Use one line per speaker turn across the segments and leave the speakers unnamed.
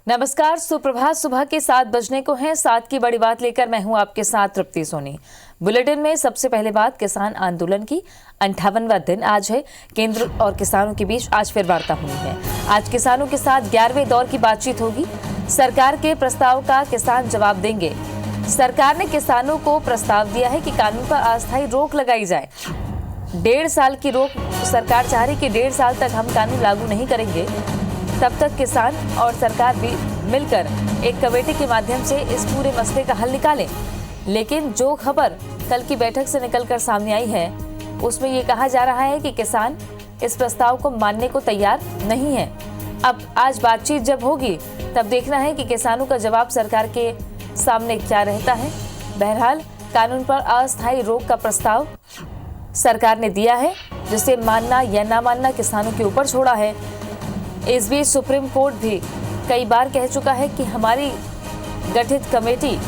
नमस्कार, सुप्रभात। सुबह के 7 बजने को हैं। 7 की बड़ी बात लेकर मैं हूं आपके साथ तृप्ति सोनी। बुलेटिन में सबसे पहले बात किसान आंदोलन की। 58वां दिन आज है। केंद्र और किसानों के बीच आज फिर वार्ता हुई है। आज किसानों के साथ 11वें दौर की बातचीत होगी। सरकार के प्रस्ताव का किसान जवाब देंगे। सरकार ने किसानों को प्रस्ताव दिया है कि कानून पर अस्थायी रोक लगाई जाए। 1.5 साल की रोक सरकार चाह रही कि 1.5 साल तक हम कानून लागू नहीं करेंगे। तब तक किसान और सरकार भी मिलकर एक कमेटी के माध्यम से इस पूरे मसले का हल निकालें। लेकिन जो खबर कल की बैठक से निकलकर सामने आई है उसमें ये कहा जा रहा है कि किसान इस प्रस्ताव को मानने को तैयार नहीं है। अब आज बातचीत जब होगी तब देखना है कि किसानों का जवाब सरकार के सामने क्या रहता है। बहरहाल कानून पर अस्थायी रोक का प्रस्ताव सरकार ने दिया है, जिसे मानना या ना मानना किसानों के ऊपर छोड़ा है। इस बीच सुप्रीम कोर्ट भी कई बार कह चुका है कि हमारी गठित कमेटी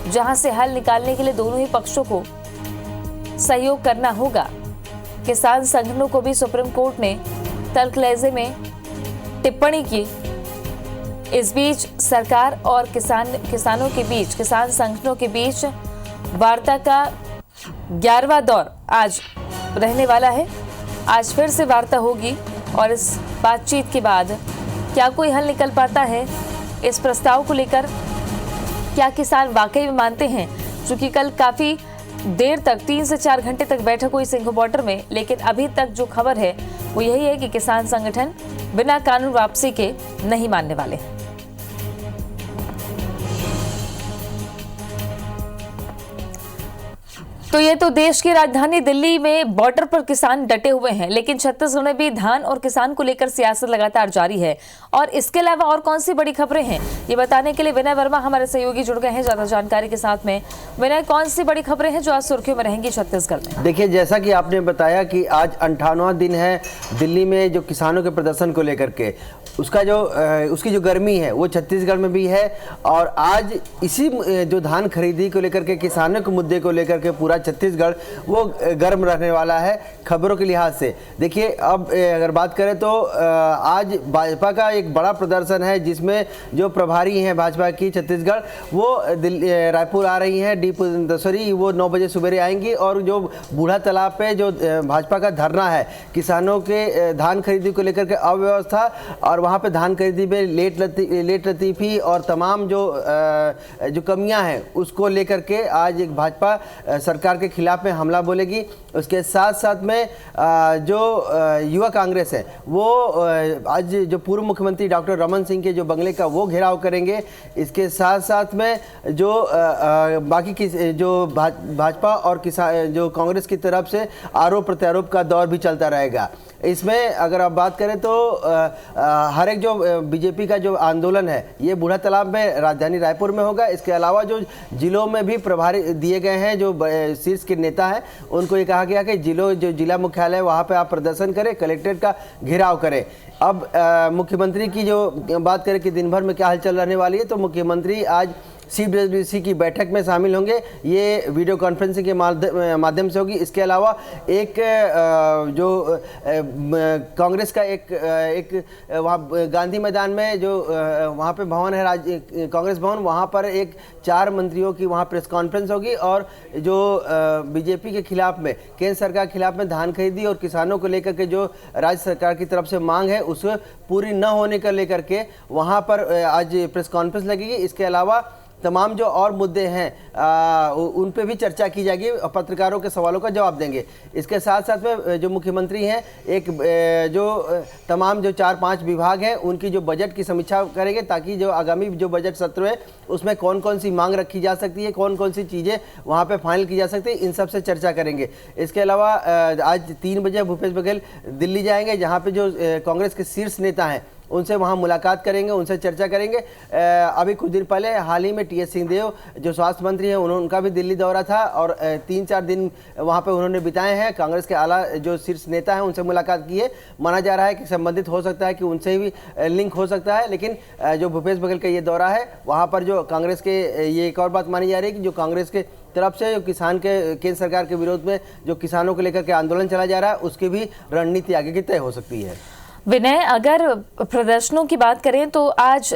जहां से हल निकालने के लिए दोनों ही पक्षों को सहयोग करना होगा। किसान संगठनों को भी सुप्रीम कोर्ट ने तल्ख लहजे में टिप्पणी की। इस बीच सरकार और किसानों के बीच, किसान संगठनों के बीच वार्ता का 11वां दौर आज रहने वाला है। आज फिर से वार्ता होगी और इस बातचीत के बाद क्या कोई हल निकल पाता है इस प्रस्ताव को लेकर, क्या किसान वाकई में मानते हैं। क्योंकि कल काफ़ी देर तक 3 से 4 घंटे तक बैठक हुई सिंघ बॉर्डर में, लेकिन अभी तक जो खबर है वो यही है कि किसान संगठन बिना कानून वापसी के नहीं मानने वाले हैं। तो ये तो देश की राजधानी दिल्ली में बॉर्डर पर किसान डटे हुए हैं, लेकिन छत्तीसगढ़ में भी धान और किसान को लेकर सियासत लगातार जारी है। और इसके अलावा और कौन सी बड़ी खबरें हैं, ये बताने के लिए विनय वर्मा हमारे सहयोगी जुड़ गए हैं ज्यादा जानकारी के साथ में। विनय, कौन सी बड़ी खबरें हैं जो आज सुर्खियों में रहेंगी छत्तीसगढ़ में?
देखिए, जैसा कि आपने बताया कि आज 58वां दिन है दिल्ली में जो किसानों के प्रदर्शन को लेकर के, उसकी जो गर्मी है वो छत्तीसगढ़ में भी है। और आज इसी जो धान खरीदी को लेकर के, किसानों के मुद्दे को लेकर के पूरा छत्तीसगढ़ वो गर्म रहने वाला है खबरों के लिहाज से। देखिए, अब अगर बात करें तो आज भाजपा का एक बड़ा प्रदर्शन है, जिसमें जो प्रभारी हैं भाजपा की छत्तीसगढ़, वो रायपुर आ रही हैं। डी पुरंदेश्वरी वो 9 बजे सवेरे आएंगी। और जो बूढ़ा तालाब पे जो भाजपा का धरना है, किसानों के धान खरीदी को लेकर के अव्यवस्था और वहाँ पे धान खरीदी में लेट लतीफ़ी और तमाम जो कमियां हैं उसको लेकर के आज एक भाजपा सरकार के खिलाफ में हमला बोलेगी। उसके साथ साथ में जो युवा कांग्रेस है वो आज जो पूर्व मुख्यमंत्री डॉक्टर रमन सिंह के जो बंगले का वो घेराव करेंगे। इसके साथ साथ में जो बाकी की जो भाजपा और किसान जो कांग्रेस की तरफ से आरोप प्रत्यारोप का दौर भी चलता रहेगा। इसमें अगर आप बात करें तो हर एक जो बीजेपी का जो आंदोलन है ये बूढ़ा तालाब में राजधानी रायपुर में होगा। इसके अलावा जो जिलों में भी प्रभारी दिए गए हैं, जो शीर्ष के नेता हैं, उनको ये कहा गया कि जो जिला मुख्यालय वहाँ पे आप प्रदर्शन करें, कलेक्ट्रेट का घेराव करें। अब मुख्यमंत्री की जो बात करें कि दिन भर में क्या हलचल रहने वाली है, तो मुख्यमंत्री आज CWC की बैठक में शामिल होंगे। ये वीडियो कॉन्फ्रेंसिंग के माध्यम से होगी। इसके अलावा एक जो कांग्रेस का एक वहाँ गांधी मैदान में जो वहाँ पे भवन है, कांग्रेस भवन, वहाँ पर एक 4 मंत्रियों की वहाँ प्रेस कॉन्फ्रेंस होगी। और जो बीजेपी के खिलाफ में, केंद्र सरकार के खिलाफ में धान खरीदी और किसानों को लेकर के जो राज्य सरकार की तरफ से मांग है उसे पूरी न होने को लेकर के वहाँ पर आज प्रेस कॉन्फ्रेंस लगेगी। इसके अलावा तमाम जो और मुद्दे हैं उन पे भी चर्चा की जाएगी, पत्रकारों के सवालों का जवाब देंगे। इसके साथ साथ में जो मुख्यमंत्री हैं एक जो तमाम जो 4-5 विभाग हैं उनकी जो बजट की समीक्षा करेंगे, ताकि जो आगामी जो बजट सत्र है उसमें कौन कौन सी मांग रखी जा सकती है, कौन कौन सी चीज़ें वहाँ पे फाइनल की जा सकती है, इन सब से चर्चा करेंगे। इसके अलावा आज 3 बजे भूपेश बघेल दिल्ली जाएंगे, जहाँ पे जो कांग्रेस के शीर्ष नेता हैं उनसे वहाँ मुलाकात करेंगे, उनसे चर्चा करेंगे। अभी कुछ दिन पहले हाल ही में TS सिंहदेव जो स्वास्थ्य मंत्री हैं उनका भी दिल्ली दौरा था और 3-4 दिन वहाँ पे उन्होंने बिताए हैं। कांग्रेस के आला जो शीर्ष नेता हैं उनसे मुलाकात की है। माना जा रहा है कि संबंधित हो सकता है कि उनसे भी लिंक हो सकता है। लेकिन जो भूपेश बघेल का ये दौरा है वहाँ पर जो कांग्रेस के ये एक और बात मानी जा रही है कि जो कांग्रेस के तरफ से जो किसान के केंद्र सरकार के विरोध में जो किसानों को लेकर के आंदोलन चला जा रहा है उसकी भी रणनीति आगे की तय हो सकती है।
विनय, अगर प्रदर्शनों की बात करें तो आज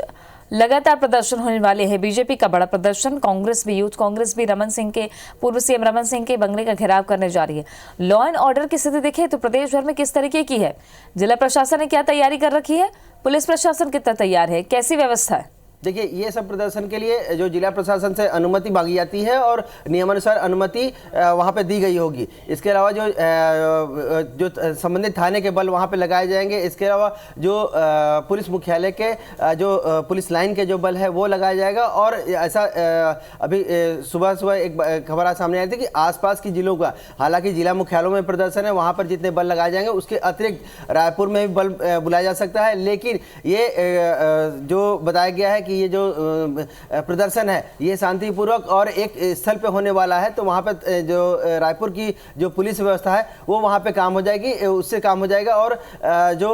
लगातार प्रदर्शन होने वाले हैं। बीजेपी का बड़ा प्रदर्शन, कांग्रेस भी, यूथ कांग्रेस भी रमन सिंह के, पूर्व सीएम रमन सिंह के बंगले का घेराव करने जा रही है। लॉ एंड ऑर्डर की स्थिति देखें तो प्रदेश भर में किस तरीके की है? जिला प्रशासन ने क्या तैयारी कर रखी है? पुलिस प्रशासन कितना तैयार है? कैसी व्यवस्था है?
देखिए, ये सब प्रदर्शन के लिए जो जिला प्रशासन से अनुमति मांगी जाती है और नियमानुसार अनुमति वहाँ पे दी गई होगी। इसके अलावा जो संबंधित थाने के बल वहाँ पे लगाए जाएंगे। इसके अलावा जो पुलिस मुख्यालय के जो पुलिस लाइन के जो बल है वो लगाया जाएगा। और ऐसा अभी सुबह सुबह एक खबर आज सामने आई थी कि आसपास की जिलों का, हालांकि जिला मुख्यालयों में प्रदर्शन है, वहाँ पर जितने बल लगाए जाएंगे उसके अतिरिक्त रायपुर में भी बल बुलाया जा सकता है। लेकिन ये जो बताया गया है कि ये जो प्रदर्शन है ये शांतिपूर्वक और एक स्थल पे होने वाला है, तो वहाँ पे जो रायपुर की जो पुलिस व्यवस्था है वो वहाँ पे काम हो जाएगी, उससे काम हो जाएगा। और जो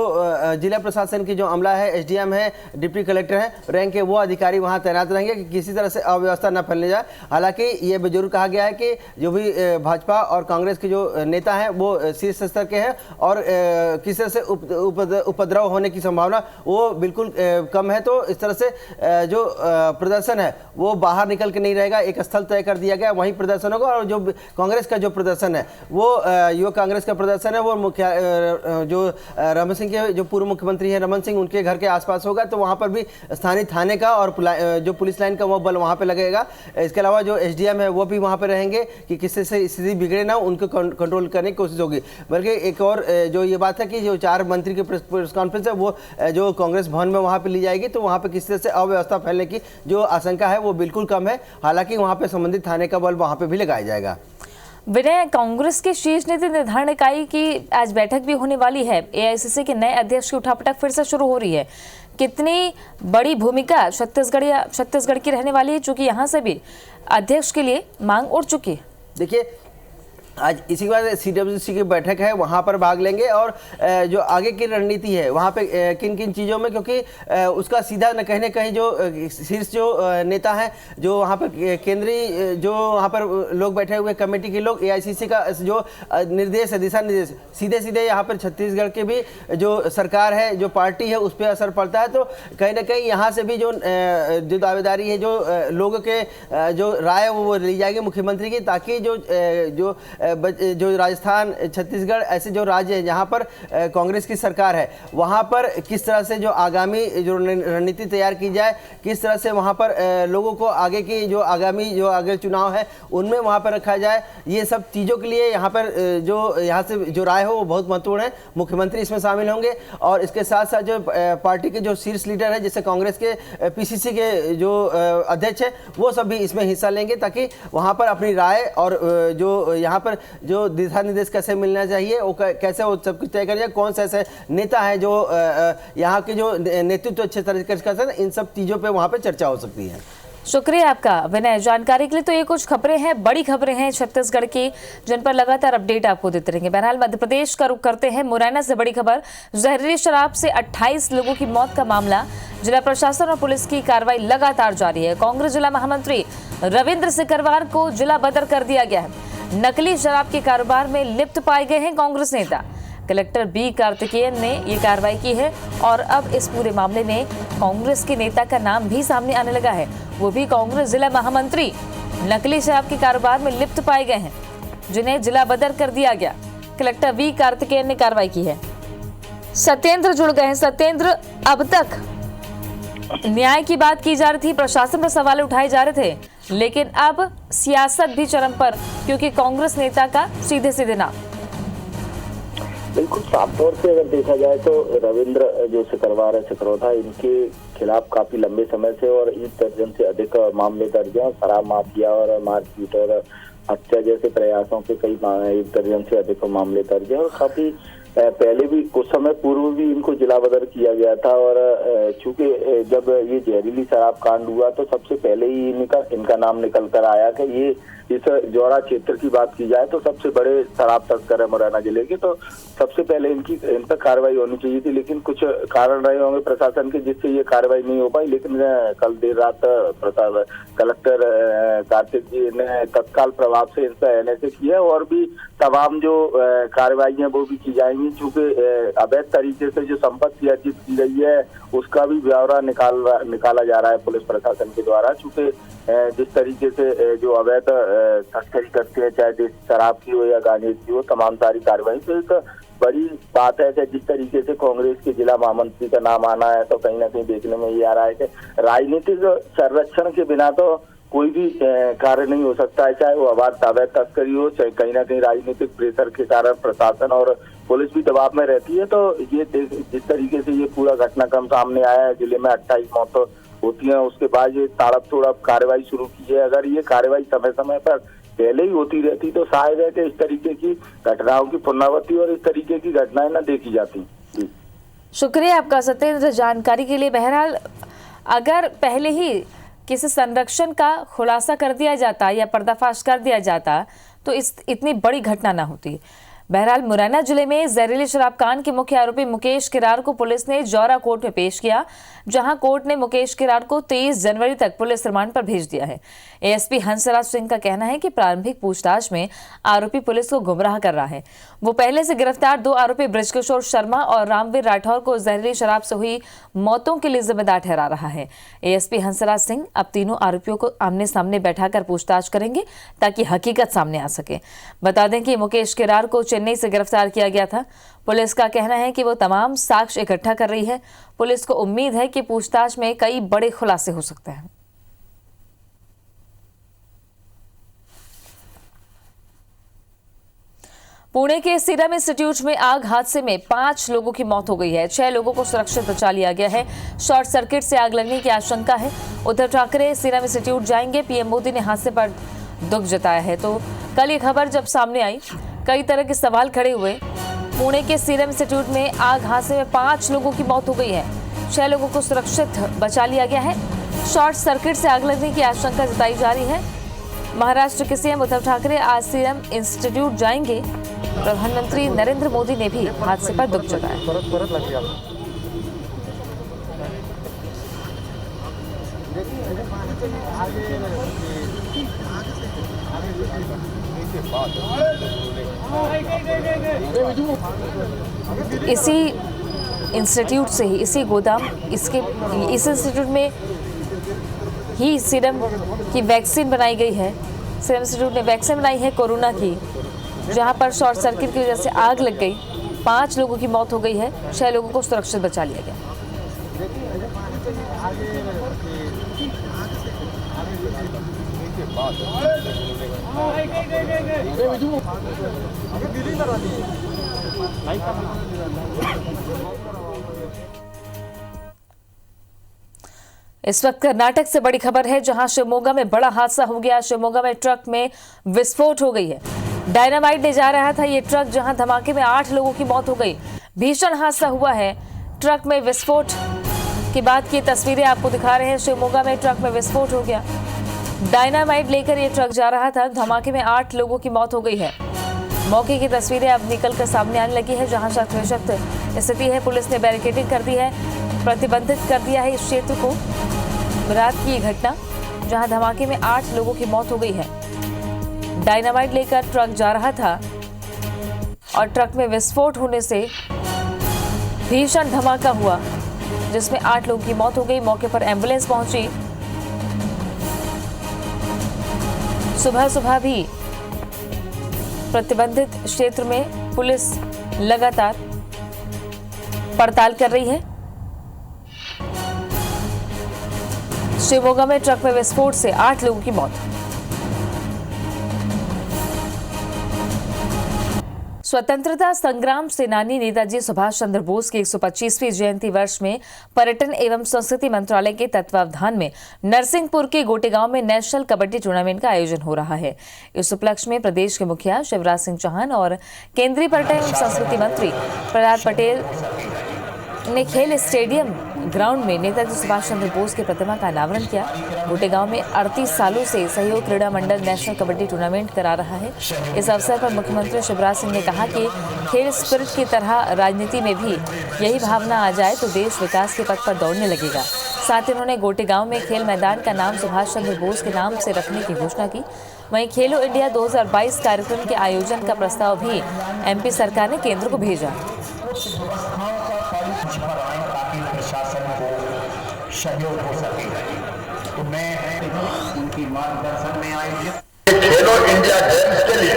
जिला प्रशासन की जो अमला है, एसडीएम है, डिप्टी कलेक्टर है, रैंक के वो अधिकारी वहाँ तैनात रहेंगे कि किसी तरह से अव्यवस्था न फैलने जाए। हालांकि ये जरूर कहा गया है कि जो भी भाजपा और कांग्रेस के जो नेता हैं वो शीर्ष स्तर के हैं और किसी तरह से उपद्रव होने की संभावना वो बिल्कुल कम है। तो इस तरह से जो प्रदर्शन है वो बाहर निकल के नहीं रहेगा, एक स्थल तय कर दिया गया, वहीं प्रदर्शन होगा। और जो कांग्रेस का जो प्रदर्शन है वो युवा कांग्रेस का प्रदर्शन है वो जो रमन सिंह के जो पूर्व मुख्यमंत्री हैं रमन सिंह, उनके घर के आसपास होगा। तो वहाँ पर भी स्थानीय थाने का और जो पुलिस लाइन का वो बल वहाँ पे लगेगा। इसके अलावा जो एसडीएम है वो भी वहाँ पे रहेंगे कि किसी से स्थिति बिगड़े ना, उनको कंट्रोल करने की कोशिश होगी। बल्कि एक और जो ये बात है कि जो 4 मंत्री की प्रेस कॉन्फ्रेंस है वो जो कांग्रेस भवन में वहाँ पे ली जाएगी, तो वहाँ पे किसी तरह से अव्यवस्था फैलने की जो आशंका है वो बिल्कुल कम है। हालांकि वहां पे संबंधित थाने का बल वहां पे भी लगाया जाएगा।
विनय, कांग्रेस की शीर्ष नीति निर्धारण इकाई की आज बैठक भी होने वाली है। एआईसीसी के नए अध्यक्ष की उठापटक फिर से शुरू हो रही है। कितनी बड़ी भूमिका छत्तीसगढ़ की रहने वाली है, चूंकि यहाँ से भी अध्यक्ष के लिए मांग उठ चुकी है?
देखिए, आज इसी के बाद सीडब्ल्यूसी की बैठक है, वहाँ पर भाग लेंगे और जो आगे की रणनीति है वहाँ पे किन किन चीज़ों में, क्योंकि उसका सीधा न कहीं कहीं जो शीर्ष जो नेता हैं, जो वहाँ पर केंद्रीय जो वहाँ पर लोग बैठे हुए कमेटी के लोग, एआईसीसी का जो निर्देश है, दिशा निर्देश सीधे सीधे यहाँ पर छत्तीसगढ़ के भी जो सरकार है, जो पार्टी है, उस पर असर पड़ता है। तो कहीं ना कहीं यहाँ से भी जो दावेदारी है, जो लोगों के जो राय वो ली जाएगी मुख्यमंत्री की, ताकि जो राजस्थान, छत्तीसगढ़ ऐसे जो राज्य हैं जहाँ पर कांग्रेस की सरकार है, वहाँ पर किस तरह से जो आगामी जो रणनीति तैयार की जाए, किस तरह से वहाँ पर लोगों को आगे की जो आगे चुनाव है उनमें वहाँ पर रखा जाए, ये सब चीज़ों के लिए यहाँ पर जो यहाँ से जो राय हो वो बहुत महत्वपूर्ण है। मुख्यमंत्री इसमें शामिल होंगे और इसके साथ साथ जो पार्टी के जो शीर्ष लीडर है, जैसे कांग्रेस के पीसीसी के जो अध्यक्ष है, वो सब भी इसमें हिस्सा लेंगे, ताकि वहाँ पर अपनी राय और जो यहाँ पर जो दिशा निर्देश कैसे मिलना चाहिए, वो कैसे वो सब कुछ तय कर जाए, कौन सा ऐसे नेता है जो यहाँ के जो नेतृत्व अच्छे तरीके से कर सकते हैं, इन सब चीज़ों पे वहाँ पे चर्चा हो सकती है।
शुक्रिया आपका विनय, जानकारी के लिए। तो ये कुछ खबरें हैं, बड़ी खबरें हैं छत्तीसगढ़ की, जिन पर लगातार अपडेट आपको देते रहेंगे। बहरहाल मध्य प्रदेश का रुख करते हैं। मुरैना से बड़ी खबर, जहरीली शराब से 28 लोगों की मौत का मामला, जिला प्रशासन और पुलिस की कार्रवाई लगातार जारी है। कांग्रेस जिला महामंत्री रविंद्र सिकरवार को जिला बदर कर दिया गया है। नकली शराब के कारोबार में लिप्त पाए गए हैं कांग्रेस नेता। कलेक्टर बी कार्तिकेयन ने ये कार्रवाई की है और अब इस पूरे मामले में कांग्रेस के नेता का नाम भी सामने आने लगा है, वो भी कांग्रेस जिला महामंत्री। नकली शराब के कारोबार में लिप्त पाए गए हैं, जिन्हें जिला बदर कर दिया गया। कलेक्टर बी कार्तिकेयन ने कार्रवाई की है। सत्येंद्र जुड़ गए हैं। सत्येंद्र, अब तक न्याय की बात की जा रही थी, प्रशासन पर सवाल उठाए जा रहे थे, लेकिन अब सियासत भी चरम पर, क्योंकि कांग्रेस नेता का सीधे सीधे नाम।
बिल्कुल साफ तौर से अगर देखा जाए तो रविंद्र जो सिकरवार है, सिकरौथा, इनके खिलाफ काफी लंबे समय से और 1 दर्जन से अधिक मामले दर्ज हैं। शराब माफिया और मारपीट और हत्या जैसे प्रयासों के कई 1 दर्जन से अधिक मामले दर्ज हैं और काफी पहले भी कुछ समय पूर्व भी इनको जिला बदर किया गया था। और चूंकि जब ये जहरीली शराब कांड हुआ तो सबसे पहले ही इनका नाम निकल कर आया कि ये इस जौरा क्षेत्र की बात की जाए तो सबसे बड़े शराब तस्कर है मुरैना जिले के, तो सबसे पहले इन पर कार्रवाई होनी चाहिए थी। लेकिन कुछ कारण रहे होंगे प्रशासन के जिससे ये कार्रवाई नहीं हो पाई। लेकिन कल देर रात कलेक्टर कार्तिक जी ने तत्काल प्रभाव दबाव से इन पर एनएसए की है और भी तमाम जो कार्रवाई है वो भी की जाएंगी, चूंकि अवैध तरीके से जो संपत्ति अर्जित की गई है उसका भी ब्यौरा निकाला जा रहा है पुलिस प्रशासन के द्वारा। चूंकि जिस तरीके से जो अवैध तस्करी करते हैं, चाहे देसी शराब की हो या गांजे की हो, तमाम सारी कार्रवाई। तो एक बड़ी बात है कि जिस तरीके से कांग्रेस के जिला महामंत्री का नाम आना है, तो कहीं ना कहीं देखने में ये आ रहा है कि राजनीतिक संरक्षण के बिना तो कोई भी कार्य नहीं हो सकता है, चाहे वो अवैध तस्करी हो, चाहे कहीं ना कहीं राजनीतिक प्रेशर के कारण प्रशासन और पुलिस भी दबाव में रहती है। तो ये जिस तरीके से ये पूरा घटनाक्रम सामने आया है, जिले में 28 मौतें होती हैं, उसके बाद ये ताड़प कार्रवाई शुरू की है। अगर ये कार्रवाई समय समय पर पहले ही होती रहती तो शायद है कि इस तरीके की घटनाओं की पुनरावृत्ति और इस तरीके की घटनाएं न देखी जाती।
शुक्रिया आपका सत्येंद्र जानकारी के लिए। बहरहाल अगर पहले ही किसी संरक्षण का खुलासा कर दिया जाता या पर्दाफाश कर दिया जाता तो इतनी बड़ी घटना ना होती। बहरहाल मुरैना जिले में जहरीली शराब कांड के मुख्य आरोपी मुकेश किरार को पुलिस ने जौरा कोर्ट में पेश किया, जहां कोर्ट ने मुकेश किरार को 23 जनवरी तक पुलिस रिमांड पर भेज दिया है। एएसपी हंसराज सिंह का कहना है कि प्रारंभिक पूछताछ में आरोपी पुलिस को गुमराह कर रहा है। वो पहले से गिरफ्तार 2 आरोपी बृजकिशोर शर्मा और रामवीर राठौर को जहरीली शराब से हुई मौतों के लिए जिम्मेदार ठहरा रहा है। एएसपी हंसराज सिंह अब तीनों आरोपियों को आमने सामने बैठाकर पूछताछ करेंगे ताकि हकीकत सामने आ सके। बता दें कि मुकेश किरार को चेन्नई से गिरफ्तार किया गया था। पुलिस का कहना है कि वो तमाम साक्ष्य इकट्ठा कर रही है। पुलिस को उम्मीद है कि पूछताछ में कई बड़े खुलासे हो सकते हैं। पुणे के सीरम इंस्टीट्यूट में आग हादसे में 5 लोगों की मौत हो गई है। 6 लोगों को सुरक्षित बचा लिया गया है। शॉर्ट सर्किट से आग लगने की आशंका है। उद्धव ठाकरे सीरम इंस्टीट्यूट जाएंगे। पीएम मोदी ने हादसे पर दुख जताया है। तो कल ये खबर जब सामने आई, कई तरह के सवाल खड़े हुए। पुणे के सीरम इंस्टीट्यूट में आग हादसे में 5 लोगों की मौत हो गई है। 6 लोगों को सुरक्षित बचा लिया गया है। शॉर्ट सर्किट से आग लगने की आशंका जताई जा रही है। महाराष्ट्र के सीएम उद्धव ठाकरे आज सीरम इंस्टीट्यूट जाएंगे। प्रधानमंत्री नरेंद्र मोदी ने भी हादसे पर दुख जताया। इसी इंस्टीट्यूट से ही, इसी गोदाम, इस इंस्टीट्यूट में ही सीरम की वैक्सीन बनाई गई है। सीरम इंस्टीट्यूट ने वैक्सीन बनाई है कोरोना की, जहां पर शॉर्ट सर्किट की वजह से आग लग गई। 5 लोगों की मौत हो गई है। 6 लोगों को सुरक्षित बचा लिया गया। इस वक्त कर्नाटक से बड़ी खबर है, जहां शिवमोगा में बड़ा हादसा हो गया। शिवमोगा में ट्रक में विस्फोट हो गई है। डायनामाइट ले जा रहा था ये ट्रक, जहां धमाके में 8 लोगों की मौत हो गई। भीषण हादसा हुआ है। ट्रक में विस्फोट के बाद की तस्वीरें आपको दिखा रहे हैं। शिवमोगा में ट्रक में विस्फोट हो गया। डायनामाइट लेकर ये ट्रक जा रहा था। धमाके में 8 लोगों की मौत हो गई है। मौके की तस्वीरें अब निकलकर सामने आने लगी है, जहां शत स्थिति है। पुलिस ने बैरिकेडिंग कर दी है, प्रतिबंधित कर दिया है इस क्षेत्र को। रात की ये घटना, जहां धमाके में 8 लोगों की मौत हो गई है। डायनामाइट लेकर ट्रक जा रहा था और ट्रक में विस्फोट होने से भीषण धमाका हुआ, जिसमें 8 लोगों की मौत हो गई। मौके पर एम्बुलेंस पहुंची। सुबह सुबह भी प्रतिबंधित क्षेत्र में पुलिस लगातार पड़ताल कर रही है। शिवमोगा में ट्रक में विस्फोट से 8 लोगों की मौत। स्वतंत्रता संग्राम सेनानी नेताजी सुभाष चंद्र बोस की 125वीं जयंती वर्ष में पर्यटन एवं संस्कृति मंत्रालय के तत्वावधान में नरसिंहपुर के गोटेगांव में नेशनल कबड्डी टूर्नामेंट का आयोजन हो रहा है। इस उपलक्ष्य में प्रदेश के मुखिया शिवराज सिंह चौहान और केंद्रीय पर्यटन एवं संस्कृति मंत्री प्रहलाद पटेल ने खेल स्टेडियम ग्राउंड में नेताजी सुभाष चंद्र बोस की प्रतिमा का अनावरण किया। गोटेगांव में 38 सालों से सहयोग क्रीड़ा मंडल नेशनल कबड्डी टूर्नामेंट करा रहा है। इस अवसर पर मुख्यमंत्री शिवराज सिंह ने कहा कि खेल स्पिरिट की तरह राजनीति में भी यही भावना आ जाए तो देश विकास के पथ पर दौड़ने लगेगा। साथ ही उन्होंने गोटेगांव में खेल मैदान का नाम सुभाष चंद्र बोस के नाम से रखने की घोषणा की। वहीं खेलो इंडिया 2022 कार्यक्रम के आयोजन का प्रस्ताव भी एमपी सरकार ने केंद्र को भेजा।
प्रशासन को सहयोग हो सके, तो मैं उनकी मार्गदर्शन में आयोजित खेलो इंडिया गेम्स के लिए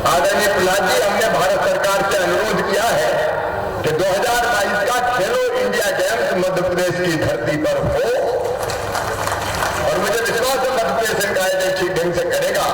आदरणीय प्रहलाद जी, हमने भारत सरकार से अनुरोध किया है कि 2022 का खेलो इंडिया गेम्स मध्य प्रदेश की धरती पर हो, और मुझे विश्वास है मध्य प्रदेश सरकार अच्छी ढंग से करेगा।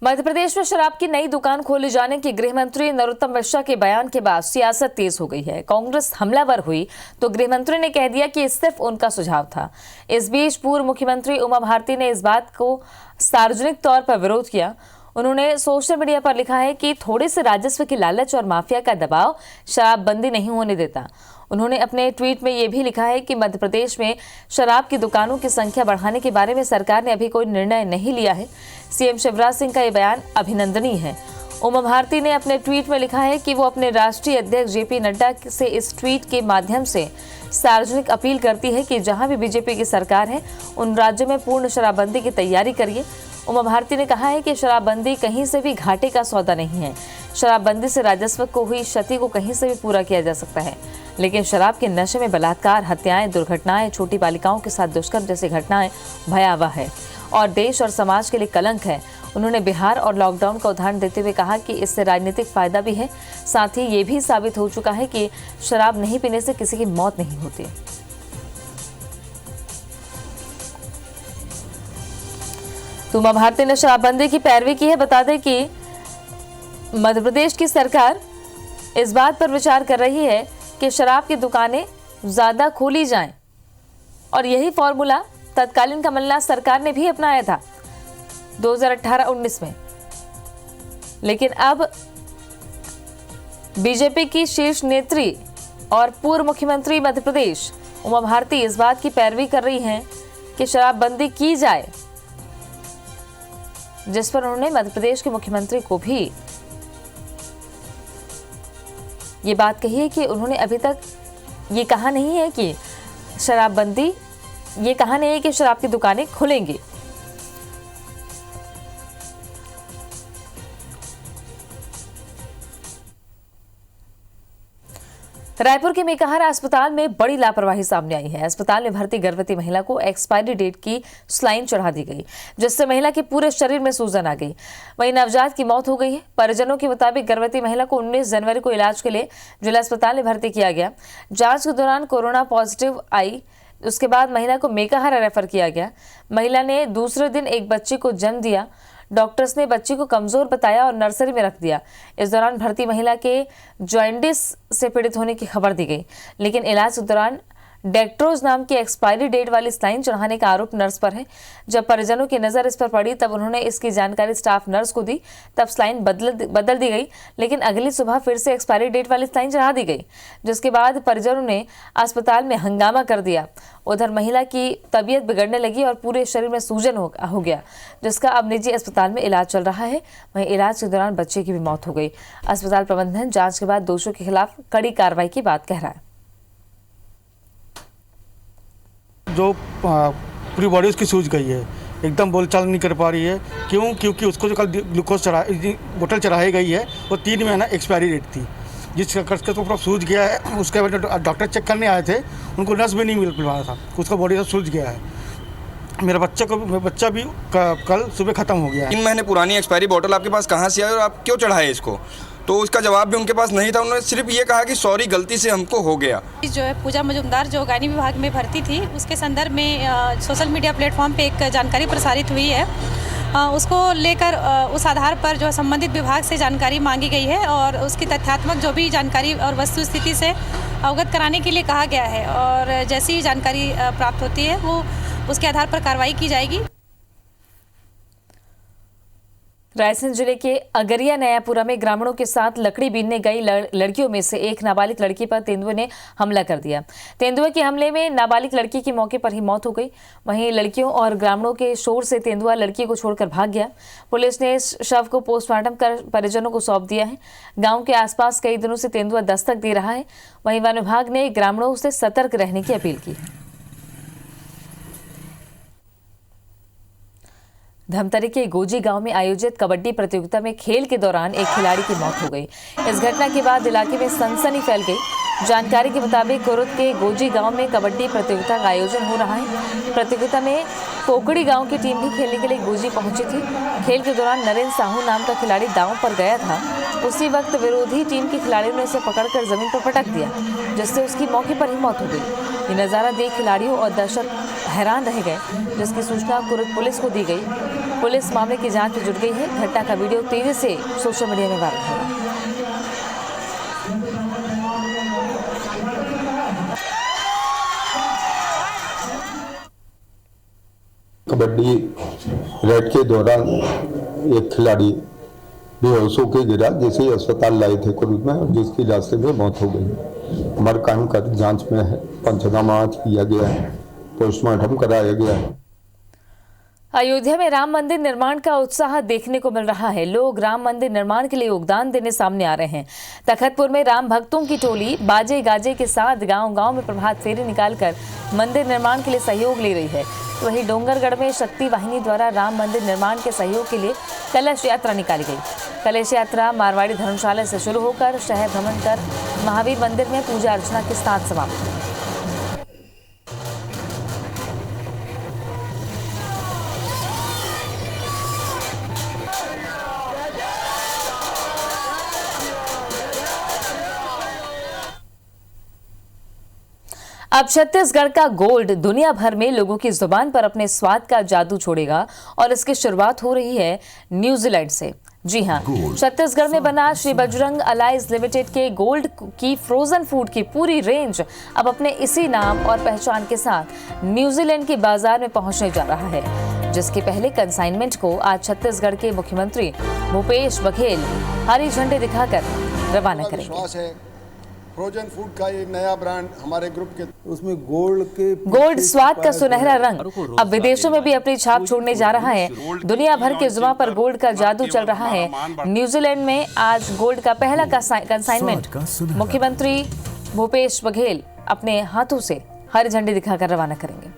मध्य प्रदेश में शराब की नई दुकान खोले जाने के गृह मंत्री नरोत्तम मिश्रा के बयान के बाद सियासत तेज हो गई है। कांग्रेस हमलावर हुई तो गृह मंत्री ने कह दिया कि सिर्फ उनका सुझाव था। इस बीच पूर्व मुख्यमंत्री उमा भारती ने इस बात को सार्वजनिक तौर पर विरोध किया। उन्होंने सोशल मीडिया पर लिखा है कि थोड़े से राजस्व की लालच और माफिया का दबाव शराबबंदी नहीं होने देता। उन्होंने अपने ट्वीट में यह भी लिखा है कि मध्य प्रदेश में शराब की दुकानों की संख्या बढ़ाने के बारे में सरकार ने अभी कोई निर्णय नहीं लिया है। सीएम शिवराज सिंह का यह बयान अभिनंदनीय है। उमा भारती ने अपने ट्वीट में लिखा है कि वो अपने राष्ट्रीय अध्यक्ष जेपी नड्डा से इस ट्वीट के माध्यम से सार्वजनिक अपील करती है कि जहां भी बीजेपी की सरकार है उन राज्यों में पूर्ण शराबबंदी की तैयारी करिए। उमा भारती ने कहा है कि शराबबंदी कहीं से भी घाटे का सौदा नहीं है। शराबबंदी से राजस्व को हुई क्षति को कहीं से भी पूरा किया जा सकता है, लेकिन शराब के नशे में बलात्कार, हत्याएं, दुर्घटनाएं, छोटी बालिकाओं के साथ दुष्कर्म जैसी घटनाएं भयावह है और देश और समाज के लिए कलंक है। उन्होंने बिहार और लॉकडाउन का उदाहरण देते हुए कहा कि इससे राजनीतिक फायदा भी है, साथ ही ये भी साबित हो चुका है कि शराब नहीं पीने से किसी की मौत नहीं होती। तो उमा भारती ने शराबबंदी की पैरवी की है। बता दें कि मध्य प्रदेश की सरकार इस बात पर विचार कर रही है कि शराब की दुकानें ज्यादा खोली जाएं और यही फॉर्मूला तत्कालीन कमलनाथ सरकार ने भी अपनाया था 2018-19 में। लेकिन अब बीजेपी की शीर्ष नेत्री और पूर्व मुख्यमंत्री मध्य प्रदेश उमा भारती इस बात की पैरवी कर रही हैं कि शराबबंदी की जाए, जिस पर उन्होंने मध्य प्रदेश के मुख्यमंत्री को भी ये बात कही है कि उन्होंने अभी तक ये कहा नहीं है कि शराबबंदी, ये कहा नहीं है कि शराब की दुकानें खुलेंगी। रायपुर के मेकाहारा अस्पताल में बड़ी लापरवाही सामने आई है। अस्पताल में भर्ती गर्भवती महिला को एक्सपायरी डेट की स्लाइन चढ़ा दी गई, जिससे महिला के पूरे शरीर में सूजन आ गई। वहीं नवजात की मौत हो गई है। परिजनों के मुताबिक गर्भवती महिला को 19 जनवरी को इलाज के लिए जिला अस्पताल में भर्ती किया गया। जांच के दौरान कोरोना पॉजिटिव आई। उसके बाद महिला को मेकाहारा रेफर किया गया। महिला ने दूसरे दिन एक बच्चे को जन्म दिया। डॉक्टर्स ने बच्ची को कमजोर बताया और नर्सरी में रख दिया। इस दौरान भर्ती महिला के जॉइंडिस से पीड़ित होने की खबर दी गई, लेकिन इलाज के दौरान डेक्ट्रोज नाम की एक्सपायरी डेट वाली स्लाइन चढ़ाने का आरोप नर्स पर है। जब परिजनों की नज़र इस पर पड़ी तब उन्होंने इसकी जानकारी स्टाफ नर्स को दी। तब स्लाइन बदल दी गई, लेकिन अगली सुबह फिर से एक्सपायरी डेट वाली स्लाइन चढ़ा दी गई, जिसके बाद परिजनों ने अस्पताल में हंगामा कर दिया। उधर महिला की तबीयत बिगड़ने लगी और पूरे शरीर में सूजन हो गया, जिसका अब निजी अस्पताल में इलाज चल रहा है। वहीं इलाज के दौरान बच्चे की भी मौत हो गई। अस्पताल प्रबंधन जांच के बाद दोषियों के खिलाफ कड़ी कार्रवाई की बात कह रहा है।
जो पूरी बॉडी उसकी सूज गई है, एकदम बोलचाल नहीं कर पा रही है। क्योंकि उसको जो कल ग्लूकोज बोतल चढ़ाई गई है वो 3 महीना एक्सपायरी डेट थी, जिस करके तो पूरा सूज गया है। उसके बाद डॉक्टर चेक करने आए थे, उनको नस भी नहीं मिल पाया था, उसका बॉडी सब सूज गया है। मेरा बच्चा भी कल सुबह ख़त्म हो गया है।
3 महीने पुरानी एक्सपायरी बोतल आपके पास कहाँ से आई और आप क्यों चढ़ाए इसको? तो उसका जवाब भी उनके पास नहीं था। उन्होंने सिर्फ ये कहा कि सॉरी, गलती से हमको हो गया।
जो है पूजा मजुमदार जो गायनी विभाग में भर्ती थी, उसके संदर्भ में सोशल मीडिया प्लेटफॉर्म पे एक जानकारी प्रसारित हुई है। उसको लेकर उस आधार पर जो संबंधित विभाग से जानकारी मांगी गई है और उसकी तथ्यात्मक जो भी जानकारी और वस्तु स्थिति से अवगत कराने के लिए कहा गया है, और जैसी जानकारी प्राप्त होती है वो उसके आधार पर कार्रवाई की जाएगी।
रायसेन जिले के अगरिया नयापुरा में ग्रामीणों के साथ लकड़ी बीनने गई लड़कियों में से एक नाबालिग लड़की पर तेंदुए ने हमला कर दिया। तेंदुए के हमले में नाबालिग लड़की की मौके पर ही मौत हो गई। वहीं लड़कियों और ग्रामीणों के शोर से तेंदुआ लड़की को छोड़कर भाग गया। पुलिस ने इस शव को पोस्टमार्टम कर परिजनों को सौंप दिया है। गाँव के आसपास कई दिनों से तेंदुआ दस्तक दे रहा है। वहीं वन विभाग ने ग्रामीणों से सतर्क रहने की अपील की है। धमतरी के गोजी गांव में आयोजित कबड्डी प्रतियोगिता में खेल के दौरान एक खिलाड़ी की मौत हो गई। इस घटना के बाद इलाके में सनसनी फैल गई। जानकारी के मुताबिक कुरुद के गोजी गांव में कबड्डी प्रतियोगिता का आयोजन हो रहा है। प्रतियोगिता में कोकड़ी गांव की टीम भी खेलने के लिए गोजी पहुंची थी। खेल के दौरान नरेंद्र साहू नाम का खिलाड़ी दांव पर गया था। उसी वक्त विरोधी टीम के खिलाड़ियों ने उसे पकड़कर जमीन पर पटक दिया, जिससे उसकी मौके पर ही मौत हो गई। ये नज़ारा देख खिलाड़ियों और दर्शक हैरान रह गए, जिसकी सूचना कुरुद पुलिस को दी गई। पुलिस मामले की जांच में जुट गई है। घटना का वीडियो तेजी से सोशल मीडिया में वायरल हो रहा है।
कबड्डी रेड के दौरान एक खिलाड़ी बेहोश होकर गिरा, जिसे अस्पताल लाए थे कुरुद में, और जिसकी रास्ते में मौत हो गई। मरकाम कर जांच में है, पंचनामा आज किया गया है, पोस्टमार्टम कराया गया है।
अयोध्या में राम मंदिर निर्माण का उत्साह देखने को मिल रहा है। लोग राम मंदिर निर्माण के लिए योगदान देने सामने आ रहे हैं। तखतपुर में राम भक्तों की टोली बाजे गाजे के साथ गांव-गांव में प्रभात फेरी निकालकर मंदिर निर्माण के लिए सहयोग ले रही है। वहीं डोंगरगढ़ में शक्ति वाहिनी द्वारा राम मंदिर निर्माण के सहयोग के लिए कलश यात्रा निकाली गई। कलश यात्रा मारवाड़ी धर्मशाला से शुरू होकर शहर भ्रमण कर महावीर मंदिर में पूजा अर्चना के साथ समाप्त हुई। अब छत्तीसगढ़ का गोल्ड दुनिया भर में लोगों की जुबान पर अपने स्वाद का जादू छोड़ेगा और इसकी शुरुआत हो रही है न्यूजीलैंड से। जी हां, छत्तीसगढ़ में बना श्री बजरंग अलाइज लिमिटेड के गोल्ड की फ्रोजन फूड की पूरी रेंज अब अपने इसी नाम और पहचान के साथ न्यूजीलैंड के बाजार में पहुंचने जा रहा है, जिसके पहले कंसाइनमेंट को आज छत्तीसगढ़ के मुख्यमंत्री भूपेश बघेल हरी झंडी दिखाकर रवाना करेंगे।
फ्रोजन फूड का ये नया ब्रांड हमारे ग्रुप के, उसमें
गोल्ड स्वाद का सुनहरा रंग अब विदेशों में भी अपनी छाप छोड़ने जा रहा है। दुनिया भर के जुबान पर गोल्ड का जादू चल रहा है। न्यूजीलैंड में आज गोल्ड का पहला कंसाइनमेंट मुख्यमंत्री भूपेश बघेल अपने हाथों से हरी झंडी दिखाकर रवाना करेंगे।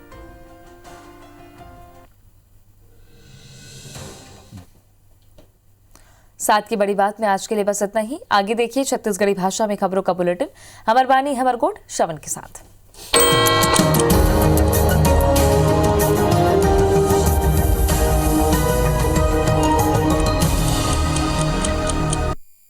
साथ की बड़ी बात में आज के लिए बस इतना ही। आगे देखिए छत्तीसगढ़ी भाषा में खबरों का बुलेटिन हमर बानी हमर गोड श्रवण के साथ।